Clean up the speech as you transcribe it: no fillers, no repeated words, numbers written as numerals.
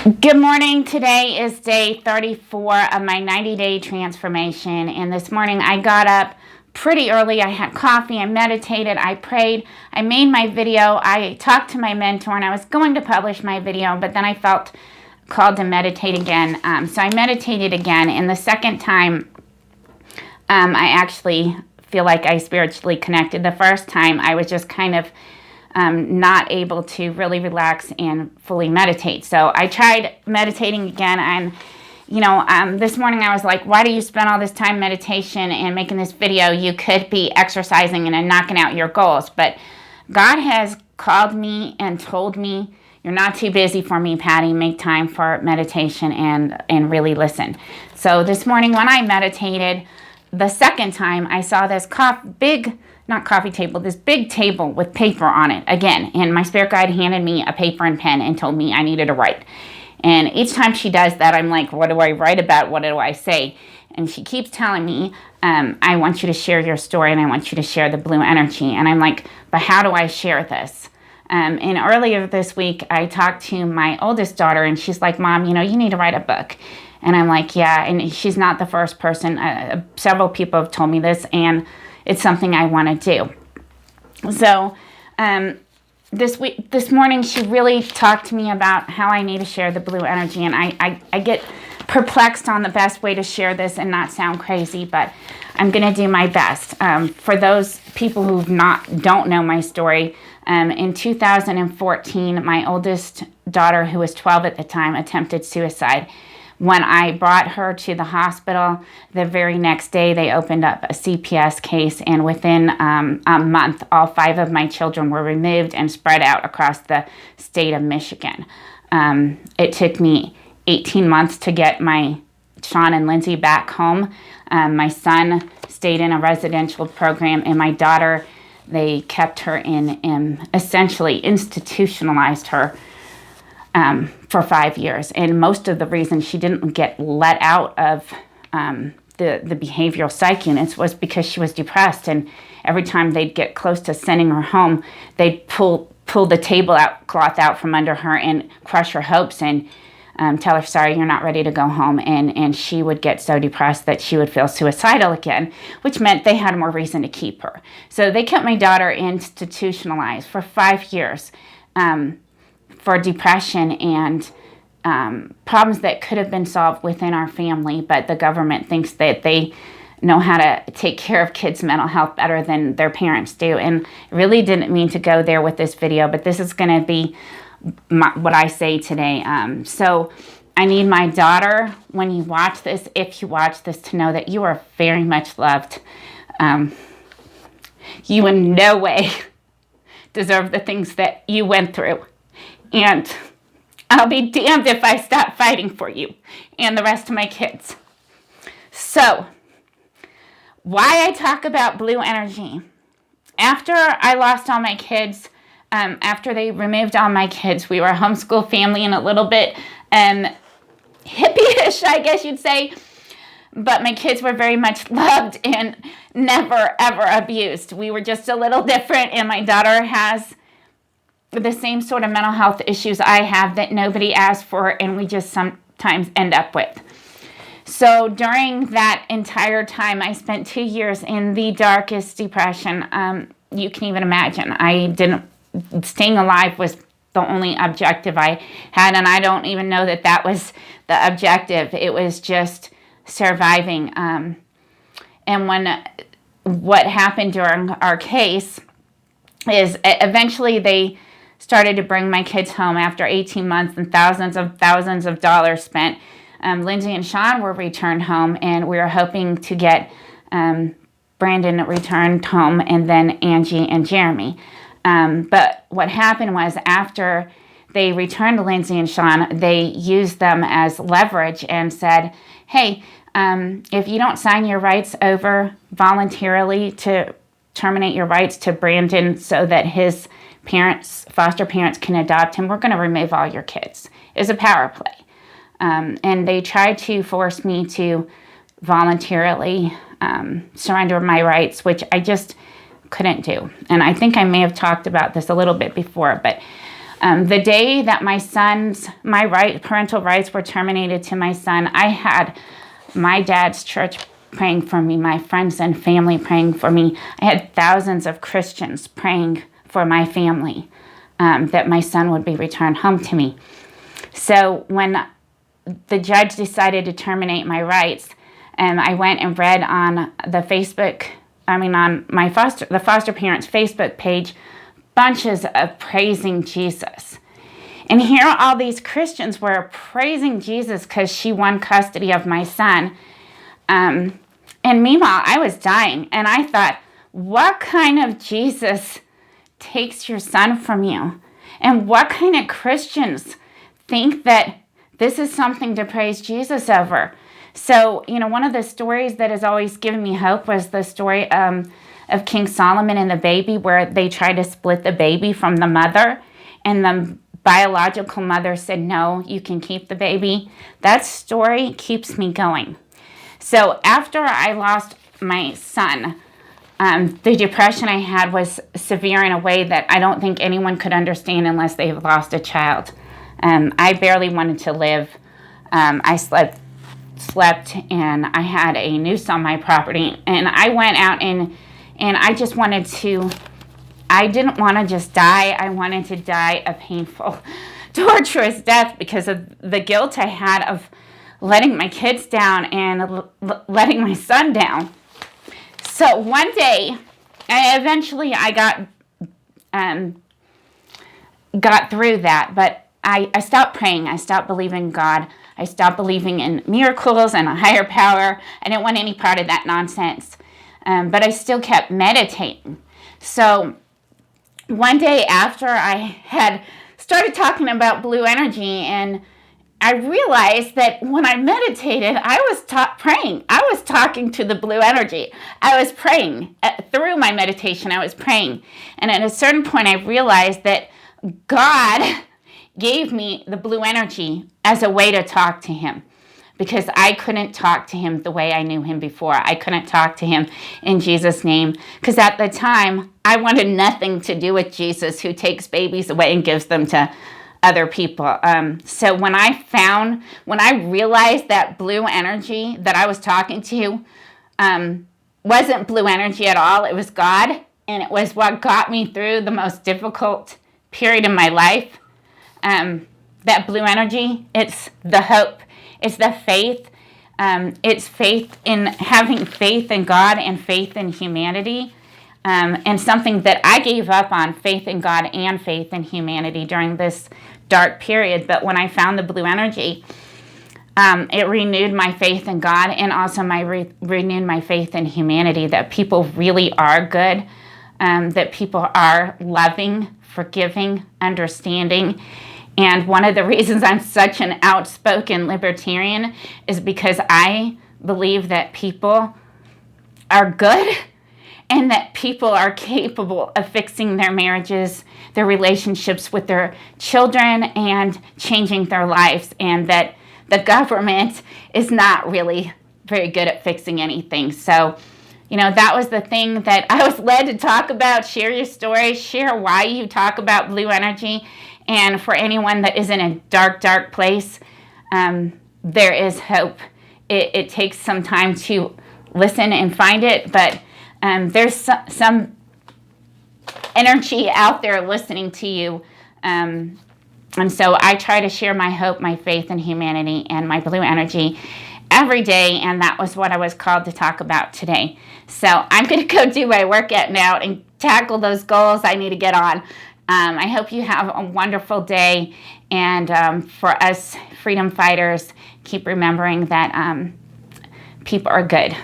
Good morning. Today is day 34 of my 90-day transformation. And this morning I got up pretty early. I had coffee, I meditated, I prayed, I made my video, I talked to my mentor, and I was going to publish my video, but then I felt called to meditate again. So I meditated again, and the second time I actually feel like I spiritually connected. The first time I was just kind of not able to really relax and fully meditate. So I tried meditating again, and this morning I was like, why do you spend all this time meditation and making this video? You could be exercising and knocking out your goals. But God has called me and told me, you're not too busy for me, Patty. Make time for meditation and really listen. So this morning when I meditated, the second time I saw this this big table with paper on it again. And my spirit guide handed me a paper and pen and told me I needed to write. And each time she does that, I'm like, what do I write about? What do I say? And she keeps telling me, I want you to share your story and I want you to share the blue energy. And I'm like, but how do I share this? And earlier this week, I talked to my oldest daughter and she's like, Mom, you need to write a book. And I'm like, yeah. And she's not the first person. Several people have told me this, and it's something I want to do. So this morning, she really talked to me about how I need to share the blue energy. And I get perplexed on the best way to share this and not sound crazy, but I'm going to do my best. For those people who don't know my story, in 2014, my oldest daughter, who was 12 at the time, attempted suicide. When I brought her to the hospital, the very next day they opened up a CPS case, and within a month, all 5 of my children were removed and spread out across the state of Michigan. It took me 18 months to get my Sean and Lindsay back home. My son stayed in a residential program, and my daughter, they kept her in essentially institutionalized her for 5 years. And most of the reason she didn't get let out of the behavioral psych units was because she was depressed. And every time they'd get close to sending her home, they'd pull the cloth out from under her and crush her hopes and tell her, sorry, you're not ready to go home. And she would get so depressed that she would feel suicidal again, which meant they had more reason to keep her. So they kept my daughter institutionalized for 5 years. For depression and problems that could have been solved within our family, but the government thinks that they know how to take care of kids' mental health better than their parents do. And I really didn't mean to go there with this video, but this is going to be what I say today. So I need my daughter, when you watch this, if you watch this, to know that you are very much loved. You in no way deserve the things that you went through. And I'll be damned if I stop fighting for you and the rest of my kids. So, why I talk about blue energy. After I lost all my kids, after they removed all my kids, we were a homeschool family and a little bit hippie-ish, I guess you'd say. But my kids were very much loved and never, ever abused. We were just a little different, and my daughter has the same sort of mental health issues I have that nobody asked for, and we just sometimes end up with. So during that entire time, I spent 2 years in the darkest depression you can even imagine. Staying alive was the only objective I had, and I don't even know that was the objective. It was just surviving. And what happened during our case is eventually they started to bring my kids home after 18 months and thousands of dollars spent. Lindsay and Sean were returned home, and we were hoping to get Brandon returned home, and then Angie and Jeremy. But what happened was, after they returned Lindsay and Sean, they used them as leverage and said, hey, if you don't sign your rights over voluntarily to terminate your rights to Brandon so that his foster parents can adopt him, we're going to remove all your kids. It's a power play. And they tried to force me to voluntarily surrender my rights, which I just couldn't do. And I think I may have talked about this a little bit before, but The day that my parental rights were terminated to my son, I had my dad's church praying for me, my friends and family praying for me. I had thousands of Christians praying for my family, that my son would be returned home to me. So when the judge decided to terminate my rights, I went and read on the foster parents' Facebook page, bunches of praising Jesus. And here all these Christians were praising Jesus because she won custody of my son. And meanwhile, I was dying. And I thought, what kind of Jesus takes your son from you? And what kind of Christians think that this is something to praise Jesus over? So, one of the stories that has always given me hope was the story of King Solomon and the baby, where they tried to split the baby from the mother, and the biological mother said, no, you can keep the baby. That story keeps me going. So after I lost my son, the depression I had was severe in a way that I don't think anyone could understand unless they've lost a child. I barely wanted to live. I slept, and I had a noose on my property. And I went out and I just wanted to, I didn't want to just die. I wanted to die a painful, torturous death because of the guilt I had of letting my kids down and letting my son down. So one day, eventually I got through that, but I stopped praying. I stopped believing in God. I stopped believing in miracles and a higher power. I didn't want any part of that nonsense. But I still kept meditating. So one day after I had started talking about blue energy, and I realized that when I meditated, I was praying. I was talking to the blue energy. I was praying. Through my meditation, I was praying. And at a certain point, I realized that God gave me the blue energy as a way to talk to him, because I couldn't talk to him the way I knew him before. I couldn't talk to him in Jesus' name, because at the time, I wanted nothing to do with Jesus, who takes babies away and gives them to other people. So when I realized that blue energy that I was talking to wasn't blue energy at all, it was God, and it was what got me through the most difficult period in my life. That blue energy, it's the hope, it's the faith, it's faith in having faith in God and faith in humanity, and something that I gave up on, faith in God and faith in humanity during this dark period. But when I found the blue energy, it renewed my faith in God, and also renewed my faith in humanity, that people really are good, that people are loving, forgiving, understanding. And one of the reasons I'm such an outspoken libertarian is because I believe that people are good, and that people are capable of fixing their marriages, their relationships with their children, and changing their lives, and that the government is not really very good at fixing anything. So, that was the thing that I was led to talk about. Share your story, share why you talk about blue energy. And for anyone that is in a dark, dark place, there is hope. It takes some time to listen and find it, but there's some energy out there listening to you. And so I try to share my hope, my faith in humanity, and my blue energy every day, and that was what I was called to talk about today. So I'm going to go do my workout now and tackle those goals I need to get on. I hope you have a wonderful day, and for us freedom fighters, keep remembering that people are good.